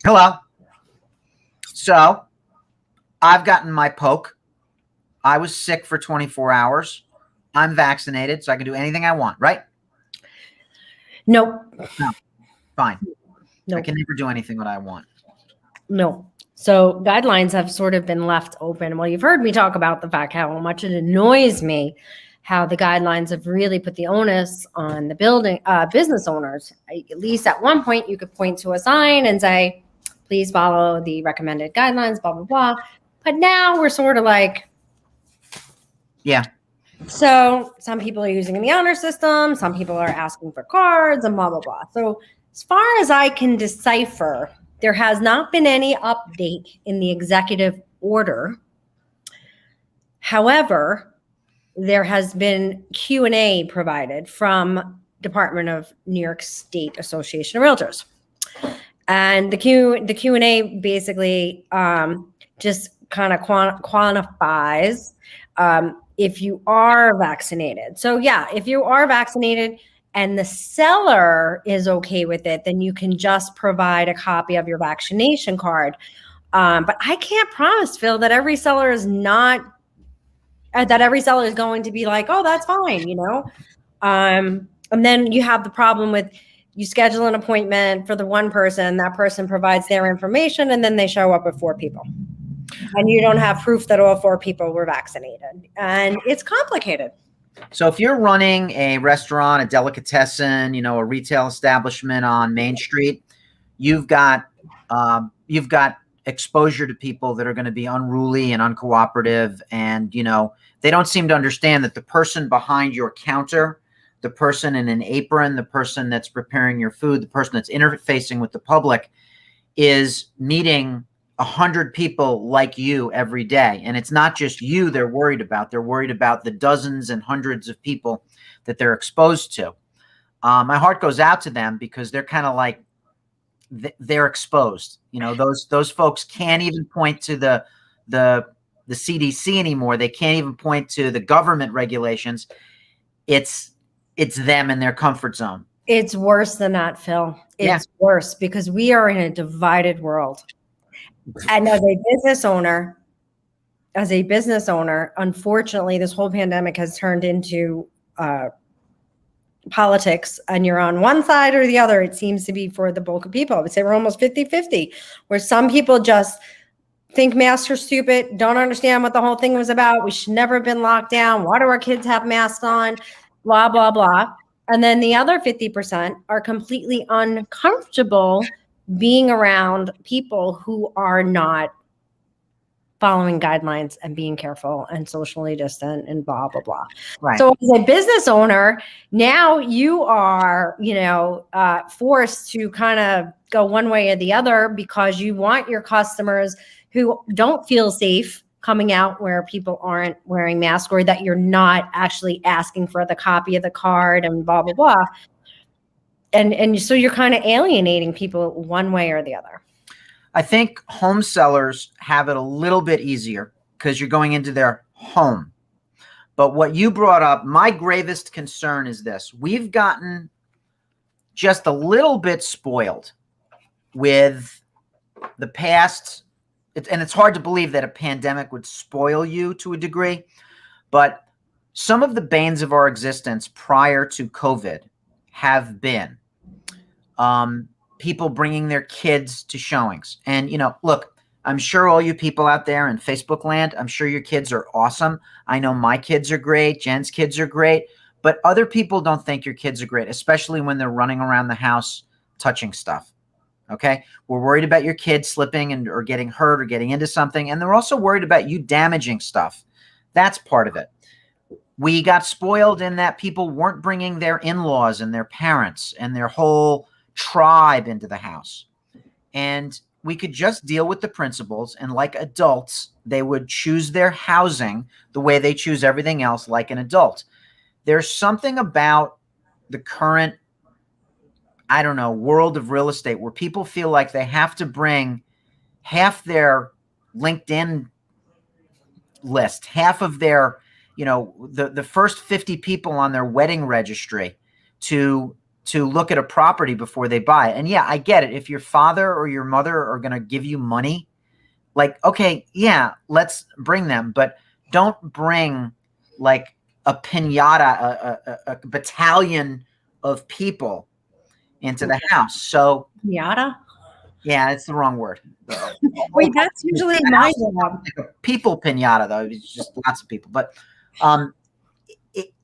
Hello. So I've gotten my poke. I was sick for 24 hours. I'm vaccinated, so I can do anything I want, right? Nope. No. Fine. Nope. I can never do anything that I want. No. So guidelines have sort of been left open. Well, you've heard me talk about the fact how much it annoys me how the guidelines have really put the onus on the business owners. At least at one point, you could point to a sign and say, please follow the recommended guidelines, blah, blah, blah. But now we're sort of like, yeah. So some people are using the honor system. Some people are asking for cards and blah, blah, blah. So as far as I can decipher, there has not been any update in the executive order. However, there has been Q&A provided from Department of New York State Association of Realtors. And the Q&A basically just kind of quantifies if you are vaccinated. So yeah, if you are vaccinated and the seller is okay with it, then you can just provide a copy of your vaccination card. But I can't promise, Phil, that every seller is going to be like, oh, that's fine, And then you have the problem with you schedule an appointment for the one person, that person provides their information, and then they show up with 4 people. And you don't have proof that all 4 people were vaccinated. And it's complicated. So if you're running a restaurant, a delicatessen, a retail establishment on Main Street, you've got exposure to people that are going to be unruly and uncooperative. And, they don't seem to understand that the person behind your counter, the person in an apron, the person that's preparing your food, the person that's interfacing with the public is meeting 100 people like you every day. And it's not just you they're worried about. They're worried about the dozens and hundreds of people that they're exposed to. My heart goes out to them because they're kind of like, they're exposed. Those folks can't even point to the CDC anymore. They can't even point to the government regulations. It's them in their comfort zone. It's worse than that, Phil. It's worse because we are in a divided world. And as a business owner, unfortunately, this whole pandemic has turned into politics, and you're on one side or the other. It seems to be for the bulk of people. I would say we're almost 50-50, where some people just think masks are stupid, don't understand what the whole thing was about. We should never have been locked down. Why do our kids have masks on? Blah, blah, blah. And then the other 50% are completely uncomfortable being around people who are not following guidelines and being careful and socially distant and blah, blah, blah. Right. So as a business owner, now you are, forced to kind of go one way or the other because you want your customers who don't feel safe coming out where people aren't wearing masks, or that you're not actually asking for the copy of the card and blah, blah, blah. And so you're kind of alienating people one way or the other. I think home sellers have it a little bit easier because you're going into their home. But what you brought up, my gravest concern is this. We've gotten just a little bit spoiled with the past. And it's hard to believe that a pandemic would spoil you to a degree. But some of the banes of our existence prior to COVID have been people bringing their kids to showings. And, look, I'm sure all you people out there in Facebook land, I'm sure your kids are awesome. I know my kids are great. Jen's kids are great. But other people don't think your kids are great, especially when they're running around the house touching stuff. Okay? We're worried about your kids slipping or getting hurt or getting into something. And they're also worried about you damaging stuff. That's part of it. We got spoiled in that people weren't bringing their in-laws and their parents and their whole tribe into the house. And we could just deal with the principals, and like adults, they would choose their housing the way they choose everything else like an adult. There's something about the current, world of real estate where people feel like they have to bring half their LinkedIn list, half of their, the first 50 people on their wedding registry to to look at a property before they buy it. And yeah, I get it. If your father or your mother are going to give you money, like, okay, yeah, let's bring them, but don't bring like a pinata, a battalion of people into the house. So Yada. yeah, it's the wrong word. Wait, that's usually my job. Like a people pinata, though. It's just lots of people. But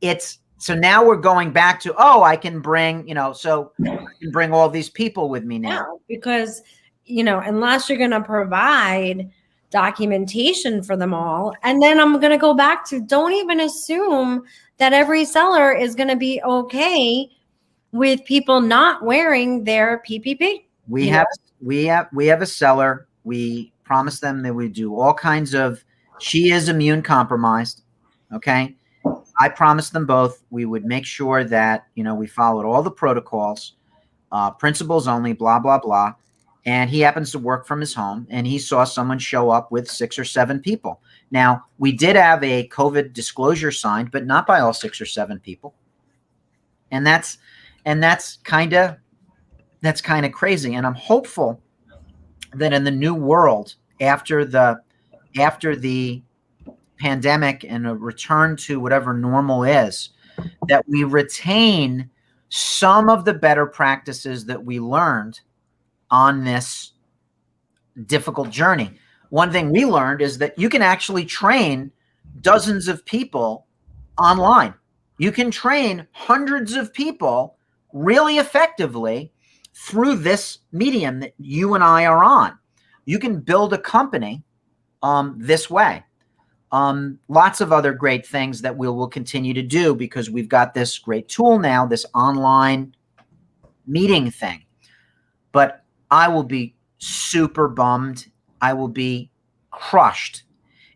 it's so now we're going back to, oh, I can bring, so I can bring all these people with me now. No, because, unless you're going to provide documentation for them all, and then I'm going to go back to, don't even assume that every seller is going to be okay with people not wearing their PPP. We have a seller. We promised them that we do all kinds of, she is immune compromised. Okay. I promised them both we would make sure that, we followed all the protocols, principles only, blah, blah, blah. And he happens to work from his home, and he saw someone show up with 6 or 7 people. Now, we did have a COVID disclosure signed, but not by all 6 or 7 people. And that's kind of crazy. And I'm hopeful that in the new world, after the pandemic and a return to whatever normal is, that we retain some of the better practices that we learned on this difficult journey. One thing we learned is that you can actually train dozens of people online. You can train hundreds of people really effectively through this medium that you and I are on. You can build a company this way. Lots of other great things that we will continue to do because we've got this great tool now, this online meeting thing. But I will be super bummed. I will be crushed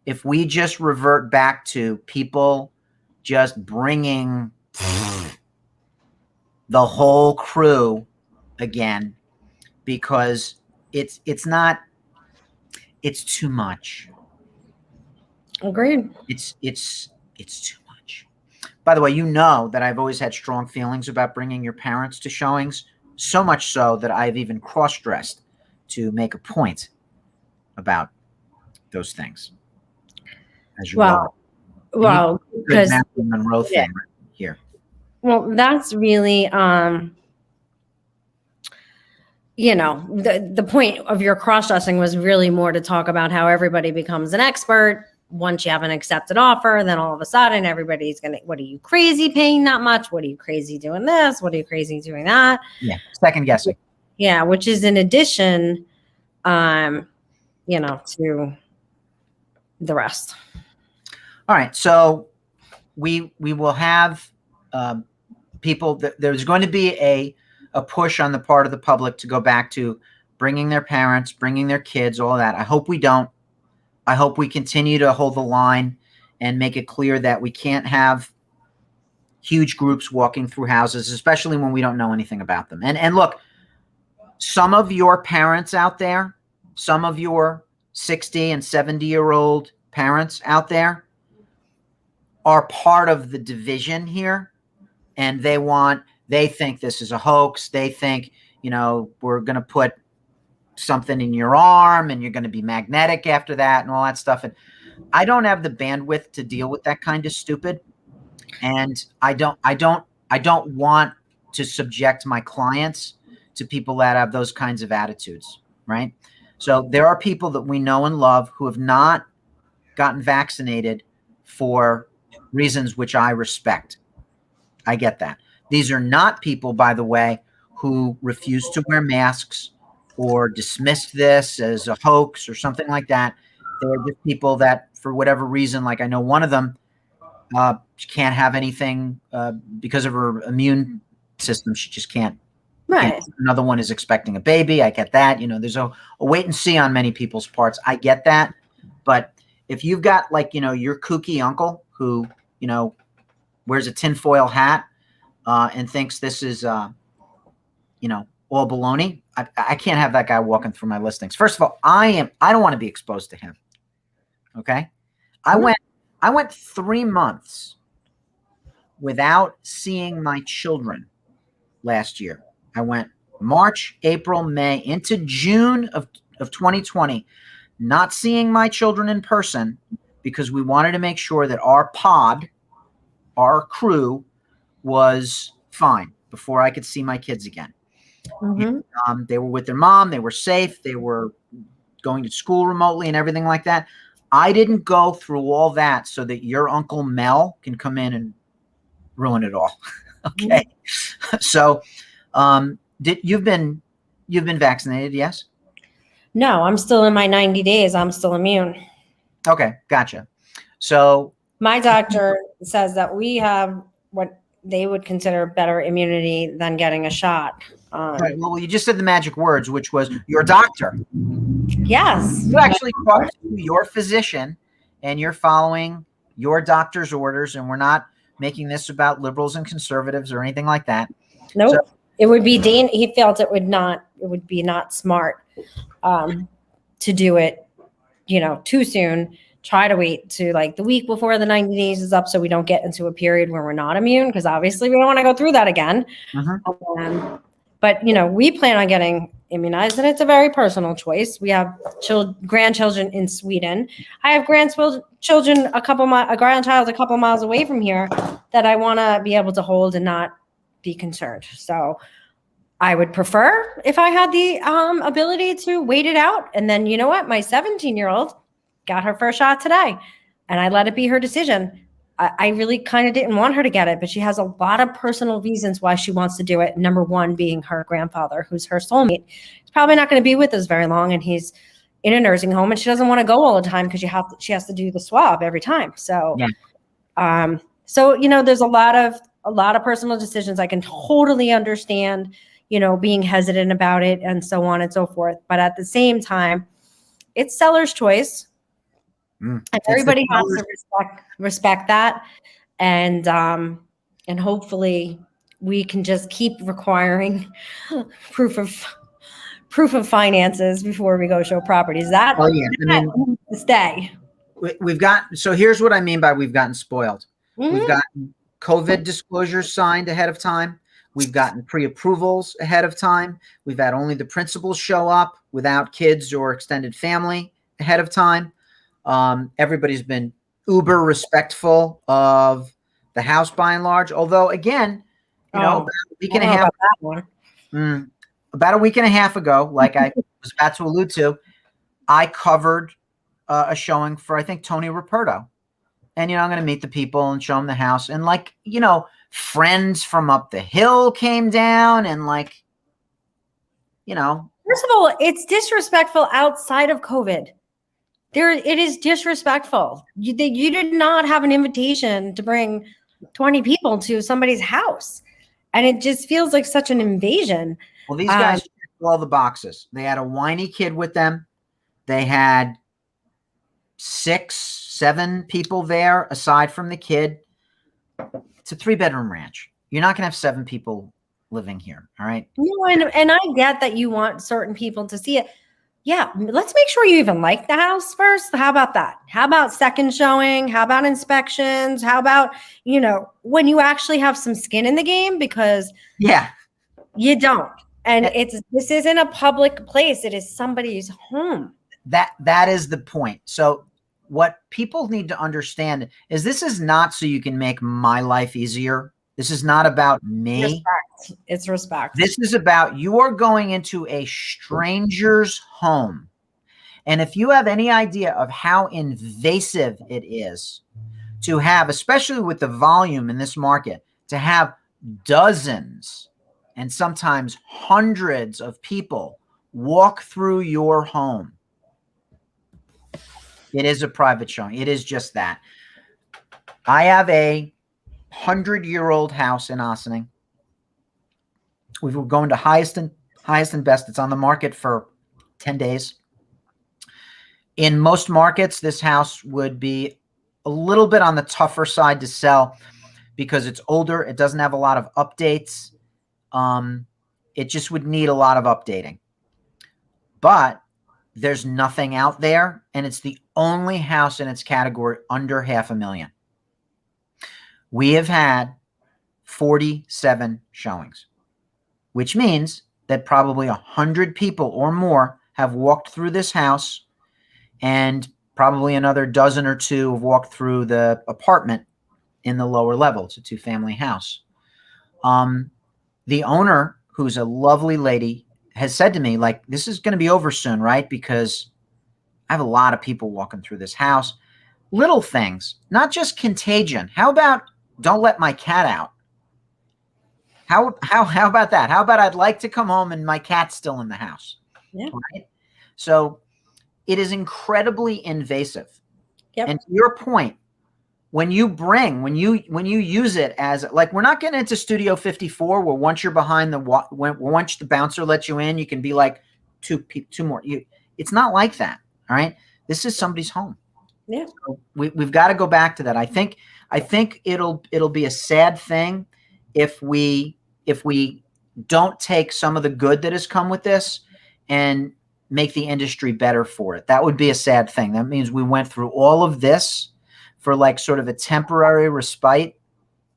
if we just revert back to people just bringing the whole crew again, because it's too much. Agreed. It's too much. By the way, that I've always had strong feelings about bringing your parents to showings, so much so that I've even cross-dressed to make a point about those things. As you well, because Marilyn Monroe thing right here. Well, that's really the point of your cross-dressing was really more to talk about how everybody becomes an expert once you have an accepted offer. Then all of a sudden everybody's gonna, what are you crazy paying that much? What are you crazy doing this? What are you crazy doing that? Yeah, second guessing. Yeah, which is in addition to the rest. All right, so we will have people. There's going to be a push on the part of the public to go back to bringing their parents, bringing their kids, all that. I hope we don't. I hope we continue to hold the line and make it clear that we can't have huge groups walking through houses, especially when we don't know anything about them. And look, some of your parents out there, some of your 60 and 70-year-old parents out there are part of the division here, and they think this is a hoax. They think, we're going to put something in your arm and you're going to be magnetic after that and all that stuff. And I don't have the bandwidth to deal with that kind of stupid. And I don't want to subject my clients to people that have those kinds of attitudes. Right. So there are people that we know and love who have not gotten vaccinated for reasons which I respect. I get that. These are not people, by the way, who refuse to wear masks or dismissed this as a hoax or something like that. They're just people that, for whatever reason, like I know one of them can't have anything because of her immune system. She just can't. Right. Another one is expecting a baby. I get that. There's a wait and see on many people's parts. I get that. But if you've got your kooky uncle who, wears a tinfoil hat and thinks this is, all baloney, I can't have that guy walking through my listings. First of all, I don't want to be exposed to him. Okay. I went 3 months without seeing my children last year. I went March, April, May into June of 2020, not seeing my children in person because we wanted to make sure that our pod, our crew, was fine before I could see my kids again. Mm-hmm. They were with their mom. They were safe. They were going to school remotely and everything like that. I didn't go through all that so that your Uncle Mel can come in and ruin it all. Okay. Mm-hmm. So, you've been vaccinated? Yes. No, I'm still in my 90 days. I'm still immune. Okay. Gotcha. So my doctor says that we have what they would consider better immunity than getting a shot. Right. Well, you just said the magic words, which was your doctor. Yes. You actually talked to your physician and you're following your doctor's orders, and we're not making this about liberals and conservatives or anything like that. Nope. So, it would be he felt it would be not smart to do it, too soon. Try to wait to like the week before the 90 days is up so we don't get into a period where we're not immune, because obviously we don't want to go through that again. Uh-huh. But, we plan on getting immunized, and it's a very personal choice. We have grandchildren in Sweden. I have grandchildren, a grandchild a couple miles away from here that I want to be able to hold and not be concerned. So I would prefer if I had the ability to wait it out. And then, you know what? My 17-year-old got her first shot today, and I let it be her decision. I really kind of didn't want her to get it, but she has a lot of personal reasons why she wants to do it. Number one being her grandfather, who's her soulmate. He's probably not going to be with us very long, and he's in a nursing home, and she doesn't want to go all the time because she has to do the swab every time. So, yeah. There's a lot of personal decisions. I can totally understand, being hesitant about it and so on and so forth. But at the same time, it's seller's choice. And everybody has to respect that, and hopefully we can just keep requiring proof of finances before we go show properties. That stay. So here's what I mean by we've gotten spoiled. Mm-hmm. We've gotten COVID disclosures signed ahead of time. We've gotten pre-approvals ahead of time. We've had only the principals show up without kids or extended family ahead of time. Everybody's been uber respectful of the house by and large. Although, again, about a week and a half ago, like I was about to allude to, I covered a showing for, I think, Tony Ruperto. And, I'm going to meet the people and show them the house. And, friends from up the hill came down and, First of all, it's disrespectful outside of COVID. It is disrespectful. You did not have an invitation to bring 20 people to somebody's house, and it just feels like such an invasion. Well, these guys checked all the boxes. They had a whiny kid with them. They had 6, 7 people there aside from the kid. It's a 3-bedroom ranch. You're not going to have 7 people living here. All right. And I get that you want certain people to see it. Yeah, let's make sure you even like the house first. How about that? How about second showing? How about inspections? How about, when you actually have some skin in the game? Because you don't. And this isn't a public place. It is somebody's home. That is the point. So what people need to understand is this is not so you can make my life easier. This is not about me. Respect. It's respect. This is about you are going into a stranger's home. And if you have any idea of how invasive it is to have, especially with the volume in this market, to have dozens and sometimes hundreds of people walk through your home, it is a private showing. It is just that. I have a 100-year-old house in Ossining. We were going to highest and best. It's on the market for 10 days. In most markets, this house would be a little bit on the tougher side to sell because it's older. It doesn't have a lot of updates. It just would need a lot of updating. But there's nothing out there, and it's the only house in its category under $500,000. We have had 47 showings. which means that probably 100 people or more have walked through this house, and probably another dozen or two have walked through the apartment in the lower level. It's a 2-family house. The owner, who's a lovely lady, has said to me, like, this is going to be over soon, right? Because I have a lot of people walking through this house. Little things, not just contagion. How about don't let my cat out? How about that? How about I'd like to come home and my cat's still in the house? Yeah. Right? So it is incredibly invasive. Yep. And to your point, when you use it as, like, we're not getting into Studio 54 where once you're behind once the bouncer lets you in, you can be like two more. It's not like that. All right. This is somebody's home. Yeah. So we've got to go back to that. I think it'll be a sad thing if we don't take some of the good that has come with this and make the industry better for it. That would be a sad thing. That means we went through all of this for like sort of a temporary respite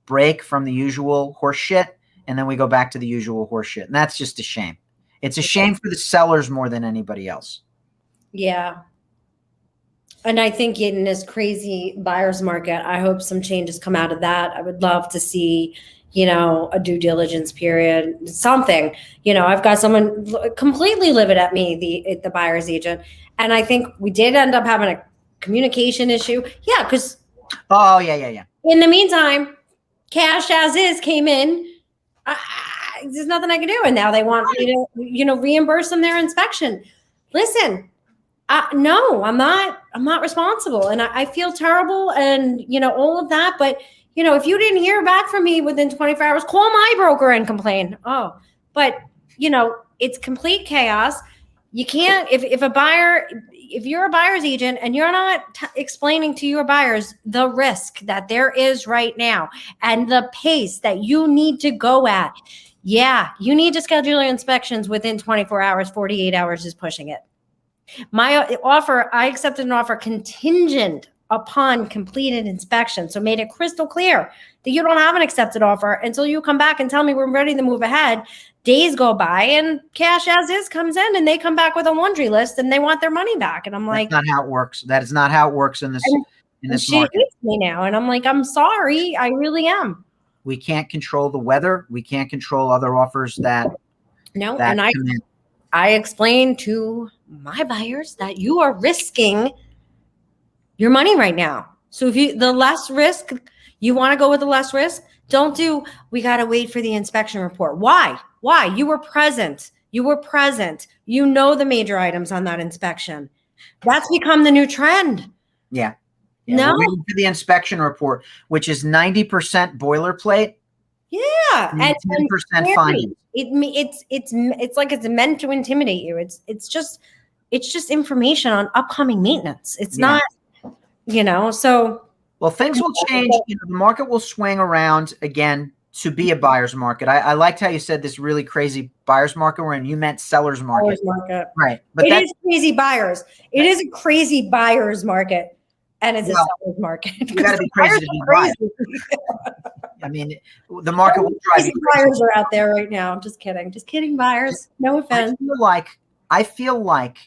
break from the usual horse shit, and then we go back to the usual horse shit. And that's just a shame. It's a shame for the sellers more than anybody else. Yeah. And I think in this crazy buyer's market, I hope some changes come out of that. I would love to see, a due diligence period, something. I've got someone completely livid at me, the buyer's agent. And I think we did end up having a communication issue. Yeah, because yeah. In the meantime, cash as is came in. There's nothing I can do. And now they want me to, reimburse them their inspection. Listen, no, I'm not responsible. And I feel terrible and, all of that. But, if you didn't hear back from me within 24 hours, call my broker and complain. Oh, but, it's complete chaos. You can't, if you're a buyer's agent and you're not explaining to your buyers the risk that there is right now and the pace that you need to go at, you need to schedule your inspections within 24 hours, 48 hours is pushing it. I accepted an offer contingent upon completed inspection. So made it crystal clear that you don't have an accepted offer until you come back and tell me we're ready to move ahead. Days go by and cash as is comes in and they come back with a laundry list and they want their money back. And I'm like, that's not how it works. That is not how it works in this she market. hates me now. And I'm like, I'm sorry. I really am. We can't control the weather. We can't control other offers that. No. And I explained to my buyers that you are risking your money right now. So if the less risk, you want to go with the less risk, we got to wait for the inspection report. Why? You were present. You know the major items on that inspection. That's become the new trend. Yeah. No. We're waiting for the inspection report, which is 90% boilerplate. Yeah. And 10% findings. It's like it's meant to intimidate you. It's just information on upcoming maintenance. It's not, so. Well, things will change. The market will swing around again to be a buyer's market. I liked how you said this really crazy buyer's market we're in. You meant seller's market. Right. But it is crazy buyers. It is a crazy buyer's market. And it's a seller's market. You got to be crazy to be buyers. I mean, the market will drive you crazy. Buyers are out there right now. Just kidding, buyers. No offense. I feel like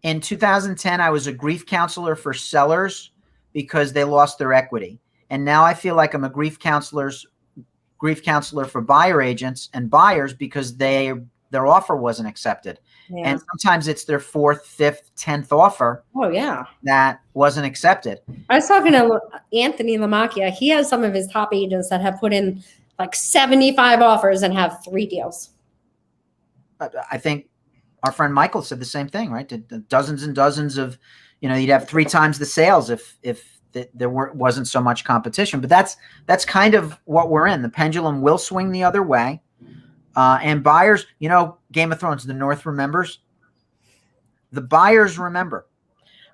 in 2010, I was a grief counselor for sellers because they lost their equity. And now I feel like I'm a grief counselor for buyer agents and buyers because their offer wasn't accepted. Yeah. And sometimes it's their 4th, 5th, 10th offer. Oh, yeah. That wasn't accepted. I was talking to Anthony Lamacchia. He has some of his top agents that have put in like 75 offers and have 3 deals. I think our friend Michael said the same thing, right? Dozens and dozens of, you'd have 3 times the sales if there wasn't so much competition. But that's kind of what we're in. The pendulum will swing the other way. And buyers, Game of Thrones, the North remembers. The buyers remember.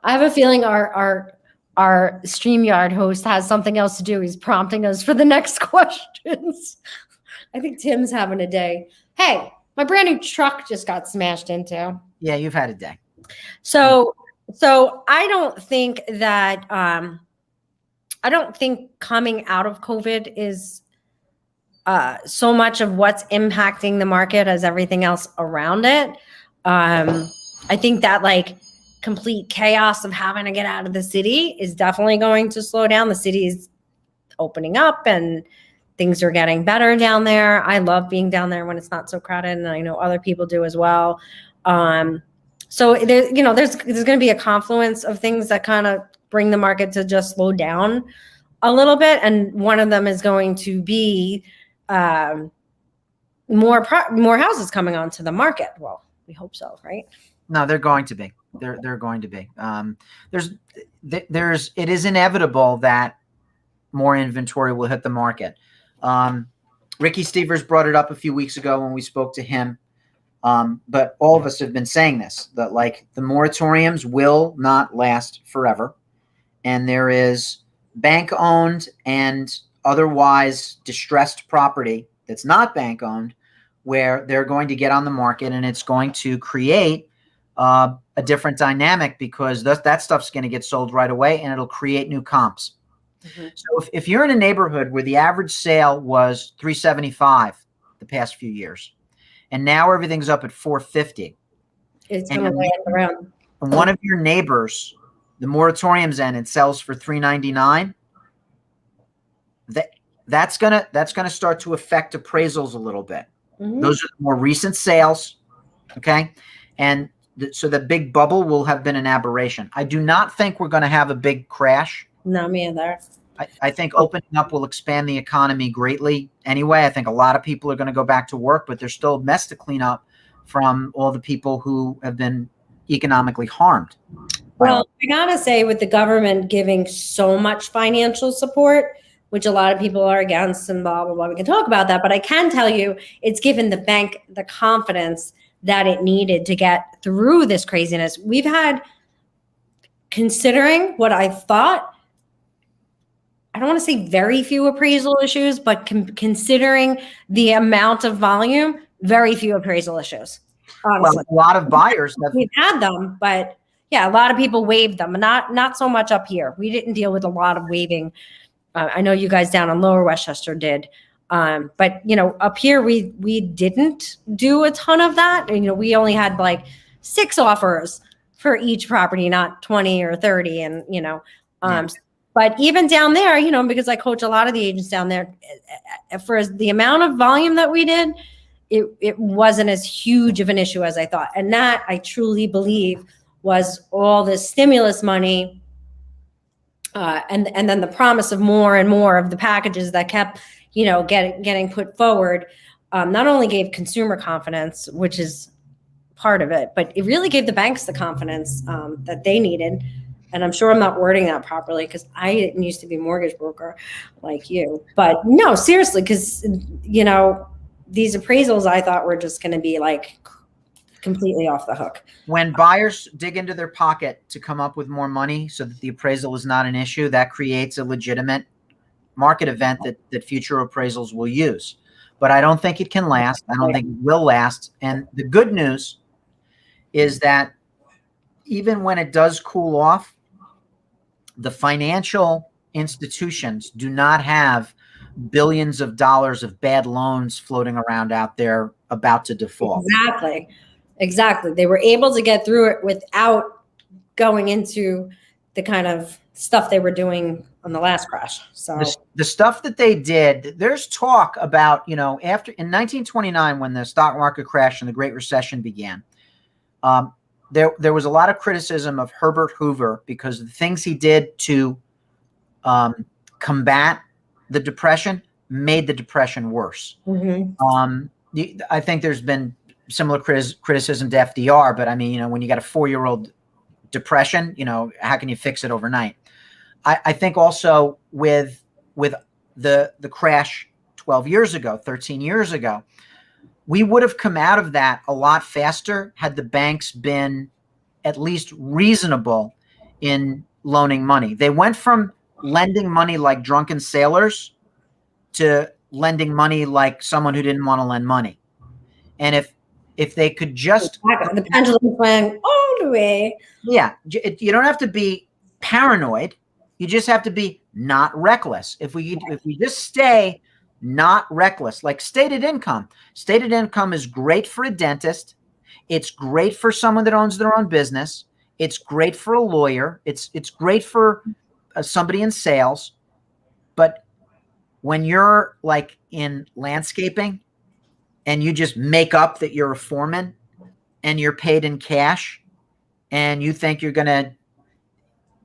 I have a feeling our StreamYard host has something else to do. He's prompting us for the next questions. I think Tim's having a day. Hey, my brand new truck just got smashed into. Yeah, you've had a day. So I don't think that I don't think coming out of COVID is so much of what's impacting the market as everything else around it. I think that like complete chaos of having to get out of the city is definitely going to slow down. The city is opening up and things are getting better down there. I love being down there when it's not so crowded, and I know other people do as well. So there, there's going to be a confluence of things that kind of bring the market to just slow down a little bit, and one of them is going to be more houses coming onto the market. Well, we hope so, right? No, they're going to be. They're going to be. It is inevitable that more inventory will hit the market. Ricky Stevers brought it up a few weeks ago when we spoke to him. But all of us have been saying this, that like the moratoriums will not last forever. And there is bank owned and otherwise distressed property that's not bank owned where they're going to get on the market, and it's going to create a different dynamic because that stuff's going to get sold right away, and it'll create new comps. Mm-hmm. So if you're in a neighborhood where the average sale was $375 the past few years, and now everything's up at $450, it's going to land around. And one of your neighbors, the moratorium's end, it sells for $399. That's gonna start to affect appraisals a little bit. Mm-hmm. Those are the more recent sales, okay, and so the big bubble will have been an aberration. I do not think we're going to have a big crash. No, me either. I think opening up will expand the economy greatly anyway. I think a lot of people are going to go back to work, but there's still a mess to clean up from all the people who have been economically harmed. Well, I got to say, with the government giving so much financial support, which a lot of people are against and blah, blah, blah, we can talk about that, but I can tell you it's given the bank the confidence that it needed to get through this craziness. We've had, considering what I thought, I don't want to say very few appraisal issues, but considering the amount of volume, very few appraisal issues. Honestly. Well, a lot of buyers. We've had them, but yeah, a lot of people waived them. Not so much up here. We didn't deal with a lot of waiving. I know you guys down in Lower Westchester did. But, up here, we didn't do a ton of that. And, we only had like 6 offers for each property, not 20 or 30. And, but even down there, because I coach a lot of the agents down there, for the amount of volume that we did, it wasn't as huge of an issue as I thought. And that, I truly believe, was all this stimulus money and then the promise of more and more of the packages that kept, getting put forward, not only gave consumer confidence, which is part of it, but it really gave the banks the confidence that they needed. And I'm sure I'm not wording that properly because I didn't used to be a mortgage broker like you. But no, seriously, because, these appraisals I thought were just going to be like completely off the hook. When buyers dig into their pocket to come up with more money so that the appraisal is not an issue, that creates a legitimate market event that future appraisals will use. But I don't think it can last. I don't think it will last. And the good news is that even when it does cool off, the financial institutions do not have billions of dollars of bad loans floating around out there about to default. Exactly. They were able to get through it without going into the kind of stuff they were doing on the last crash. So the stuff that they did, there's talk about, after in 1929, when the stock market crashed and the Great Recession began, there was a lot of criticism of Herbert Hoover because of the things he did to combat the Depression made the Depression worse. Mm-hmm. I think there's been similar criticism to FDR, but I mean, when you got a 4-year-old depression, how can you fix it overnight? I think also with the crash 12 years ago, 13 years ago, we would have come out of that a lot faster had the banks been at least reasonable in loaning money. They went from lending money like drunken sailors to lending money like someone who didn't want to lend money. And if they could just the pendulum swung all the way. Yeah, you don't have to be paranoid. You just have to be not reckless. If we just stay not reckless. Like stated income. Stated income is great for a dentist. It's great for someone that owns their own business. It's great for a lawyer. It's great for somebody in sales. But when you're like in landscaping and you just make up that you're a foreman and you're paid in cash and you think you're going to,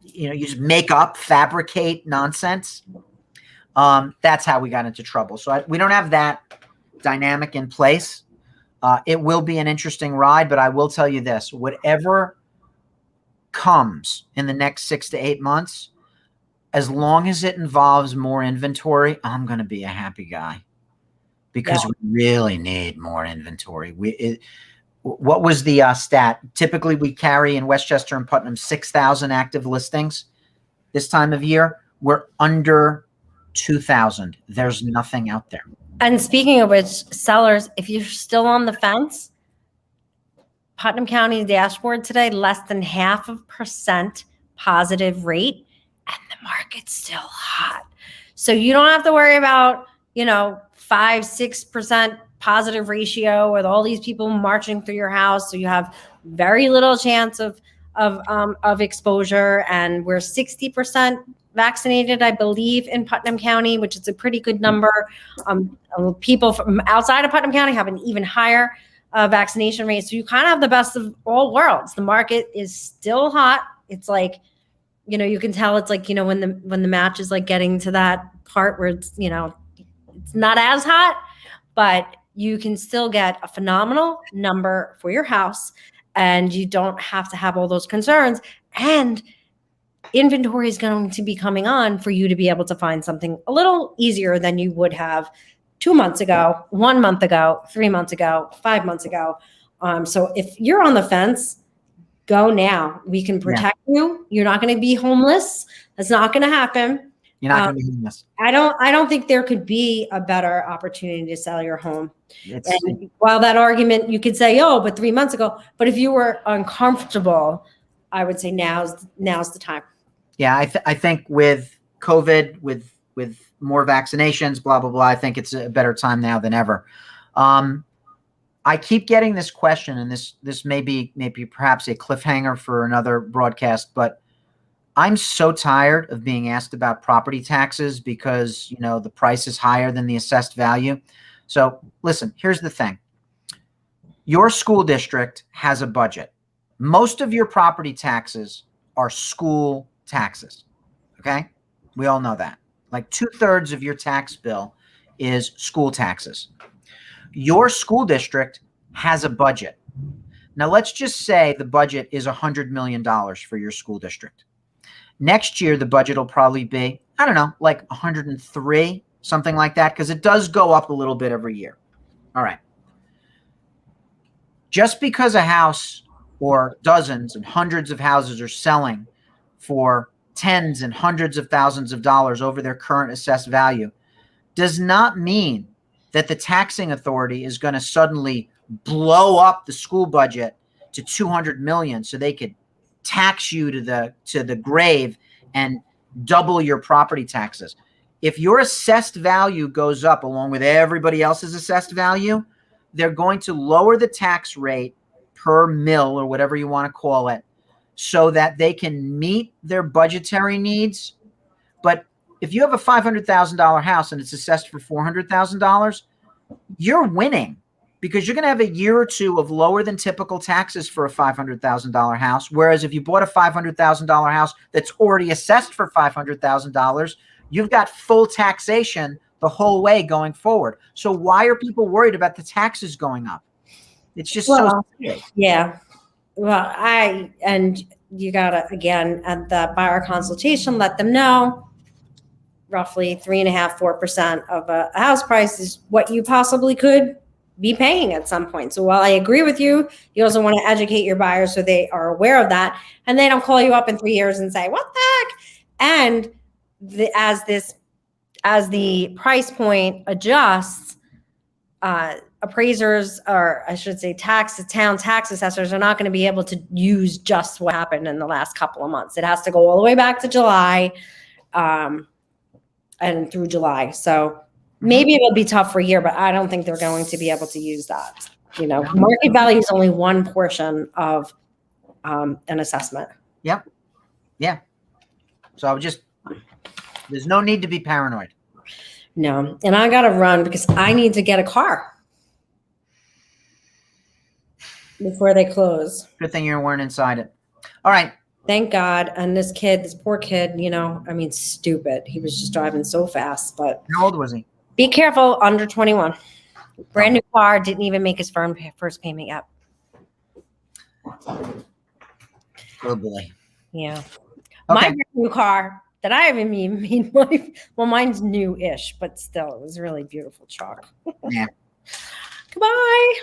you just make up, fabricate nonsense. That's how we got into trouble. So we don't have that dynamic in place. It will be an interesting ride, but I will tell you this, whatever comes in the next 6 to 8 months, as long as it involves more inventory, I'm going to be a happy guy because we really need more inventory. What was the stat? Typically, we carry in Westchester and Putnam 6,000 active listings this time of year. We're under 2,000. There's nothing out there. And speaking of which, sellers, if you're still on the fence, Putnam County dashboard today, less than 0.5% positive rate, and the market's still hot. So you don't have to worry about, 5-6% positive ratio with all these people marching through your house. So you have very little chance of exposure. And we're 60% vaccinated, I believe, in Putnam County, which is a pretty good number. People from outside of Putnam County have an even higher vaccination rate. So you kind of have the best of all worlds. The market is still hot. It's like, you can tell it's like, when the match is like getting to that part where it's, it's not as hot, but you can still get a phenomenal number for your house and you don't have to have all those concerns. And inventory is going to be coming on for you to be able to find something a little easier than you would have 2 months ago, 1 month ago, 3 months ago, 5 months ago. So if you're on the fence, go now. We can protect you. You're not going to be homeless. That's not going to happen. You're not going to be homeless. I don't think there could be a better opportunity to sell your home. And while that argument, you could say, oh, but 3 months ago, but if you were uncomfortable, I would say now's the time. Yeah, I think with COVID, with more vaccinations, blah, blah, blah, I think it's a better time now than ever. I keep getting this question, and this may be perhaps a cliffhanger for another broadcast, but I'm so tired of being asked about property taxes because, the price is higher than the assessed value. So listen, here's the thing. Your school district has a budget. Most of your property taxes are school taxes. Okay? We all know that. Like 2/3 of your tax bill is school taxes. Your school district has a budget. Now let's just say the budget is $100 million for your school district. Next year, the budget will probably be, I don't know, like 103, something like that, because it does go up a little bit every year. All right. Just because a house or dozens and hundreds of houses are selling for tens and hundreds of thousands of dollars over their current assessed value does not mean that the taxing authority is going to suddenly blow up the school budget to 200 million so they could tax you to the grave and double your property taxes. If your assessed value goes up along with everybody else's assessed value, they're going to lower the tax rate per mill or whatever you want to call it so that they can meet their budgetary needs. But if you have a $500,000 house and it's assessed for $400,000, you're winning because you're going to have a year or two of lower than typical taxes for a $500,000 house. Whereas if you bought a $500,000 house that's already assessed for $500,000, you've got full taxation the whole way going forward. So why are people worried about the taxes going up? It's just so scary. Yeah. Well, and you got to, again, at the buyer consultation, let them know roughly 3.5-4% of a house price is what you possibly could be paying at some point. So while I agree with you, you also want to educate your buyers so they are aware of that. And they don't call you up in 3 years and say, what the heck? And as the price point adjusts, appraisers, or I should say town tax assessors, are not going to be able to use just what happened in the last couple of months. It has to go all the way back to July and through July. So Maybe it'll be tough for a year, but I don't think they're going to be able to use that. You know, market value is only one portion of an assessment. Yep. Yeah. So there's no need to be paranoid. No. And I got to run because I need to get a car before they close. Good thing you weren't inside it. All right. Thank God. And this poor kid, you know, I mean, stupid. He was just driving so fast, but. How old was he? Be careful, under 21. Brand new car, didn't even make his first payment yet. Oh boy. Yeah. Okay. My brand new car that I haven't even made money. Well, mine's new-ish, but still, it was a really beautiful truck. Yeah. Goodbye.